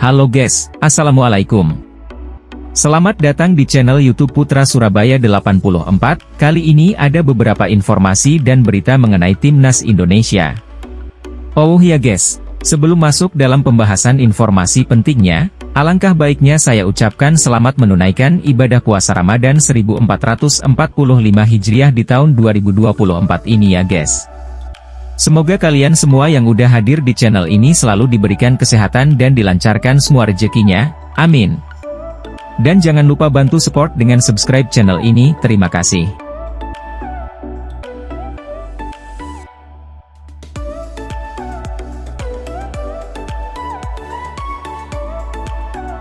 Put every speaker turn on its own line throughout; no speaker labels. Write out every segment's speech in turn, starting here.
Halo guys, Assalamualaikum. Selamat datang di channel YouTube Putra Surabaya 84. Kali ini ada beberapa informasi dan berita mengenai Timnas Indonesia. Oh ya guys, sebelum masuk dalam pembahasan informasi pentingnya, alangkah baiknya saya ucapkan selamat menunaikan ibadah puasa Ramadan 1445 Hijriah di tahun 2024 ini ya guys. Semoga kalian semua yang udah hadir di channel ini selalu diberikan kesehatan dan dilancarkan semua rezekinya, amin. Dan jangan lupa bantu support dengan subscribe channel ini, terima kasih.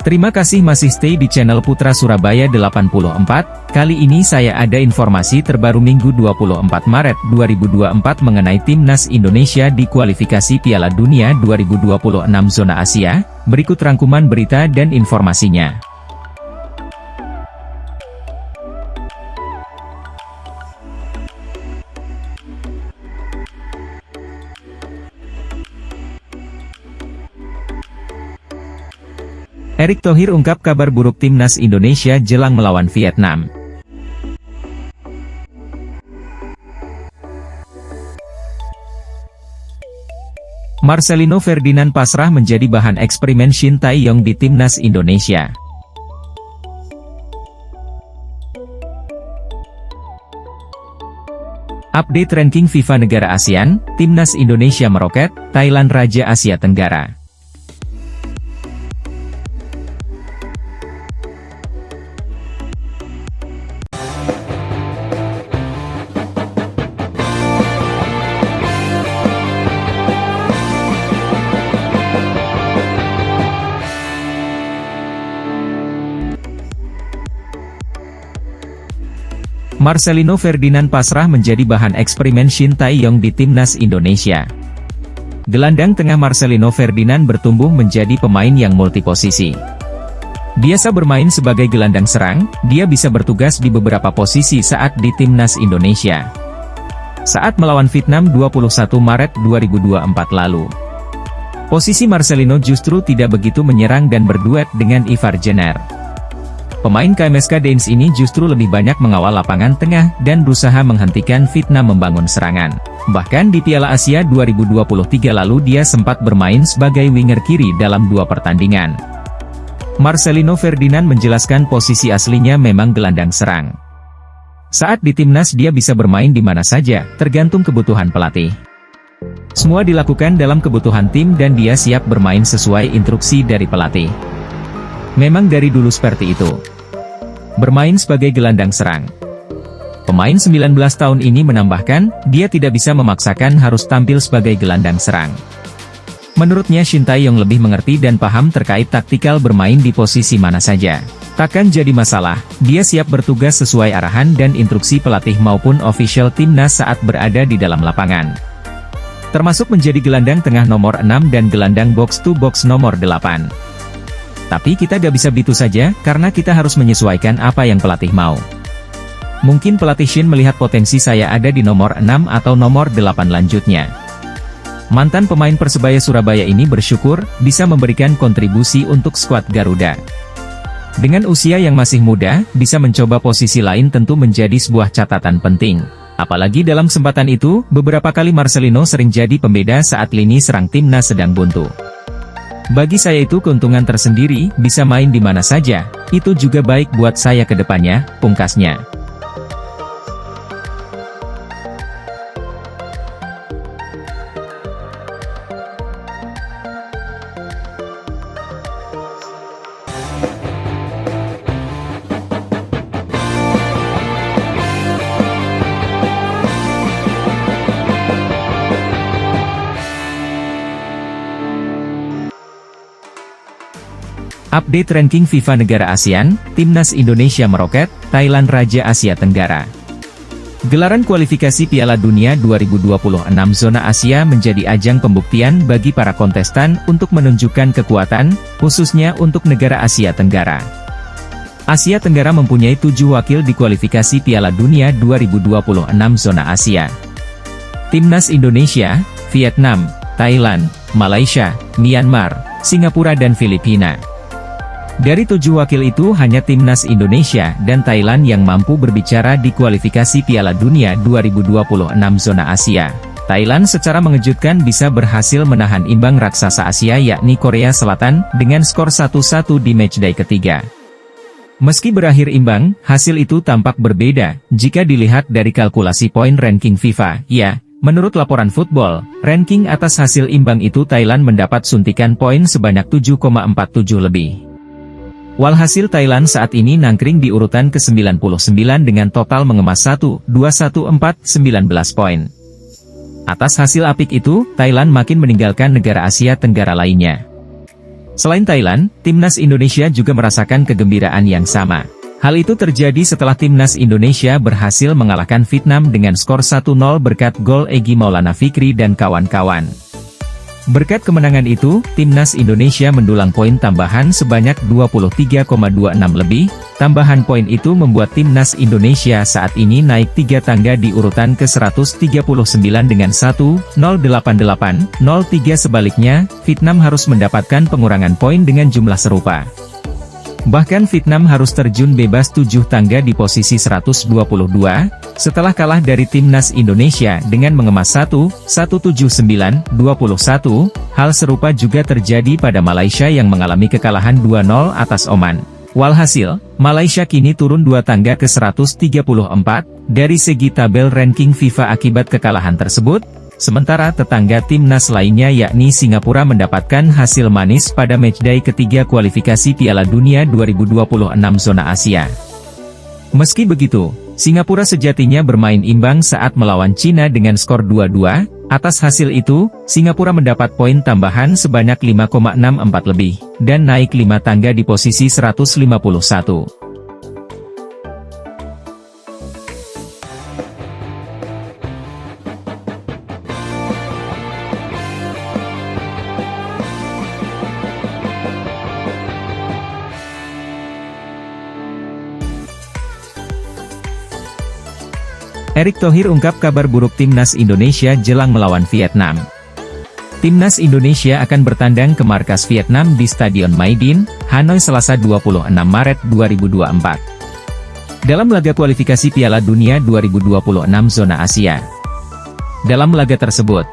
Terima kasih masih stay di channel Putra Surabaya 84. Kali ini saya ada informasi terbaru Minggu 24 Maret 2024 mengenai Timnas Indonesia di kualifikasi Piala Dunia 2026 zona Asia. Berikut rangkuman berita dan informasinya. Erick Thohir ungkap kabar buruk Timnas Indonesia jelang melawan Vietnam. Marcelino Ferdinand pasrah menjadi bahan eksperimen Shin Tae-yong di Timnas Indonesia. Update ranking FIFA negara ASEAN, Timnas Indonesia meroket, Thailand Raja Asia Tenggara. Marcelino Ferdinand pasrah menjadi bahan eksperimen Shin Tae-yong di Timnas Indonesia. Gelandang tengah Marcelino Ferdinand bertumbuh menjadi pemain yang multiposisi. Biasa bermain sebagai gelandang serang, dia bisa bertugas di beberapa posisi saat di Timnas Indonesia. Saat melawan Vietnam 21 Maret 2024 lalu. Posisi Marcelino justru tidak begitu menyerang dan berduet dengan Ivar Jenner. Pemain KMSK Deinz ini justru lebih banyak mengawal lapangan tengah dan berusaha menghentikan Vietnam membangun serangan. Bahkan di Piala Asia 2023 lalu dia sempat bermain sebagai winger kiri dalam 2 pertandingan. Marcelino Ferdinand menjelaskan posisi aslinya memang gelandang serang. Saat di Timnas dia bisa bermain di mana saja, tergantung kebutuhan pelatih. Semua dilakukan dalam kebutuhan tim dan dia siap bermain sesuai instruksi dari pelatih. Memang dari dulu seperti itu. Bermain sebagai gelandang serang. Pemain 19 tahun ini menambahkan, dia tidak bisa memaksakan harus tampil sebagai gelandang serang. Menurutnya Shin Tae-yong lebih mengerti dan paham terkait taktikal bermain di posisi mana saja. Takkan jadi masalah, dia siap bertugas sesuai arahan dan instruksi pelatih maupun official Timnas saat berada di dalam lapangan. Termasuk menjadi gelandang tengah nomor 6 dan gelandang box-to-box nomor 8. Tapi kita gak bisa begitu saja, karena kita harus menyesuaikan apa yang pelatih mau. Mungkin pelatih Shin melihat potensi saya ada di nomor 6 atau nomor 8 lanjutnya. Mantan pemain Persebaya Surabaya ini bersyukur, bisa memberikan kontribusi untuk skuad Garuda. Dengan usia yang masih muda, bisa mencoba posisi lain tentu menjadi sebuah catatan penting. Apalagi dalam kesempatan itu, beberapa kali Marcelino sering jadi pembeda saat lini serang Timnas sedang buntu. Bagi saya itu keuntungan tersendiri, bisa main di mana saja, itu juga baik buat saya ke depannya, pungkasnya. Update ranking FIFA negara ASEAN, Timnas Indonesia meroket, Thailand Raja Asia Tenggara. Gelaran kualifikasi Piala Dunia 2026 zona Asia menjadi ajang pembuktian bagi para kontestan untuk menunjukkan kekuatan, khususnya untuk negara Asia Tenggara. Asia Tenggara mempunyai 7 wakil di kualifikasi Piala Dunia 2026 zona Asia. Timnas Indonesia, Vietnam, Thailand, Malaysia, Myanmar, Singapura dan Filipina. Dari 7 wakil itu hanya timnas Indonesia dan Thailand yang mampu berbicara di kualifikasi Piala Dunia 2026 zona Asia. Thailand secara mengejutkan bisa berhasil menahan imbang raksasa Asia yakni Korea Selatan dengan skor 1-1 di matchday ketiga. Meski berakhir imbang, hasil itu tampak berbeda jika dilihat dari kalkulasi poin ranking FIFA. Ya, menurut laporan Football, ranking atas hasil imbang itu Thailand mendapat suntikan poin sebanyak 7,47 lebih. Walhasil Thailand saat ini nangkring di urutan ke-99 dengan total mengemas 1, 2, 1, 4, 19 poin. Atas hasil apik itu, Thailand makin meninggalkan negara Asia Tenggara lainnya. Selain Thailand, timnas Indonesia juga merasakan kegembiraan yang sama. Hal itu terjadi setelah timnas Indonesia berhasil mengalahkan Vietnam dengan skor 1-0 berkat gol Egy Maulana Fikri dan kawan-kawan. Berkat kemenangan itu, timnas Indonesia mendulang poin tambahan sebanyak 23,26 lebih. Tambahan poin itu membuat timnas Indonesia saat ini naik 3 tangga di urutan ke-139 dengan 1,088,03. Sebaliknya, Vietnam harus mendapatkan pengurangan poin dengan jumlah serupa. Bahkan Vietnam harus terjun bebas 7 tangga di posisi 122, setelah kalah dari timnas Indonesia dengan mengemas 1,179,21. Hal serupa juga terjadi pada Malaysia yang mengalami kekalahan 2-0 atas Oman. Walhasil, Malaysia kini turun 2 tangga ke 134 dari segi tabel ranking FIFA akibat kekalahan tersebut. Sementara tetangga timnas lainnya yakni Singapura mendapatkan hasil manis pada matchday ketiga kualifikasi Piala Dunia 2026 zona Asia. Meski begitu, Singapura sejatinya bermain imbang saat melawan Cina dengan skor 2-2. Atas hasil itu, Singapura mendapat poin tambahan sebanyak 5,64 lebih, dan naik 5 tangga di posisi 151. Erick Thohir ungkap kabar buruk timnas Indonesia jelang melawan Vietnam. Timnas Indonesia akan bertandang ke markas Vietnam di Stadion Mai Dinh, Hanoi Selasa 26 Maret 2024. Dalam laga kualifikasi Piala Dunia 2026 zona Asia. Dalam laga tersebut,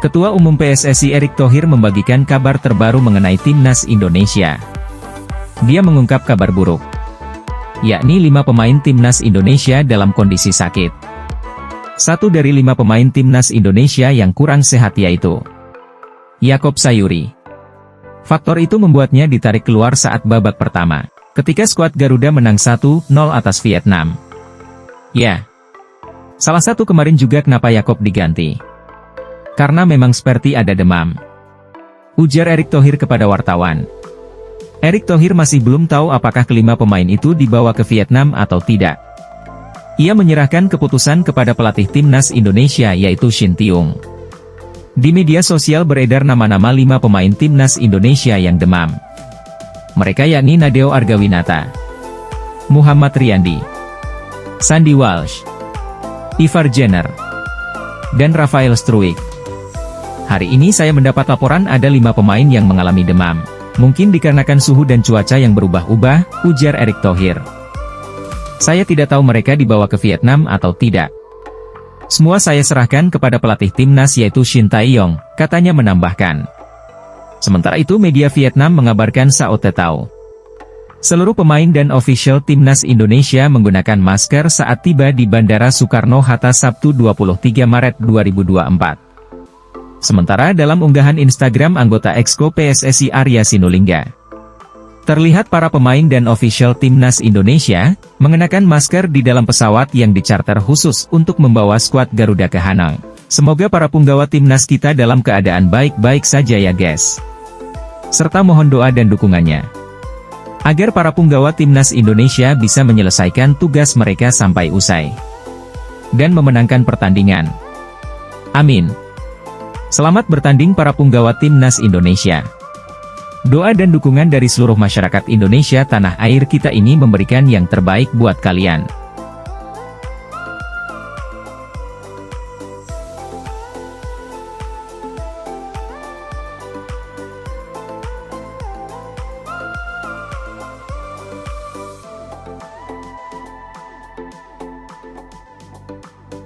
Ketua Umum PSSI Erick Thohir membagikan kabar terbaru mengenai timnas Indonesia. Dia mengungkap kabar buruk, yakni 5 pemain timnas Indonesia dalam kondisi sakit. 1 dari 5 pemain timnas Indonesia yang kurang sehat yaitu Yaakob Sayuri. Faktor itu membuatnya ditarik keluar saat babak pertama, ketika skuad Garuda menang 1-0 atas Vietnam. Ya, salah satu kemarin juga kenapa Yaakob diganti. Karena memang seperti ada demam, ujar Erick Thohir kepada wartawan. Erick Thohir masih belum tahu apakah kelima pemain itu dibawa ke Vietnam atau tidak. Ia menyerahkan keputusan kepada pelatih timnas Indonesia yaitu Shin Tae-yong. Di media sosial beredar nama-nama 5 pemain timnas Indonesia yang demam. Mereka yakni Nadeo Argawinata, Muhammad Riyandi, Sandy Walsh, Ivar Jenner, dan Rafael Struijk. Hari ini saya mendapat laporan ada 5 pemain yang mengalami demam. Mungkin dikarenakan suhu dan cuaca yang berubah-ubah, ujar Erick Thohir. Saya tidak tahu mereka dibawa ke Vietnam atau tidak. Semua saya serahkan kepada pelatih timnas yaitu Shin Tae-yong, katanya menambahkan. Sementara itu media Vietnam mengabarkan Sao Te Tau. Seluruh pemain dan ofisial timnas Indonesia menggunakan masker saat tiba di Bandara Soekarno-Hatta Sabtu 23 Maret 2024. Sementara dalam unggahan Instagram anggota Exco PSSI Arya Sinulinga, terlihat para pemain dan ofisial timnas Indonesia mengenakan masker di dalam pesawat yang dicharter khusus untuk membawa skuad Garuda ke Hanoi. Semoga para punggawa timnas kita dalam keadaan baik-baik saja ya guys. Serta mohon doa dan dukungannya, agar para punggawa timnas Indonesia bisa menyelesaikan tugas mereka sampai usai, dan memenangkan pertandingan. Amin. Selamat bertanding para punggawa timnas Indonesia. Doa dan dukungan dari seluruh masyarakat Indonesia tanah air kita ini memberikan yang terbaik buat kalian.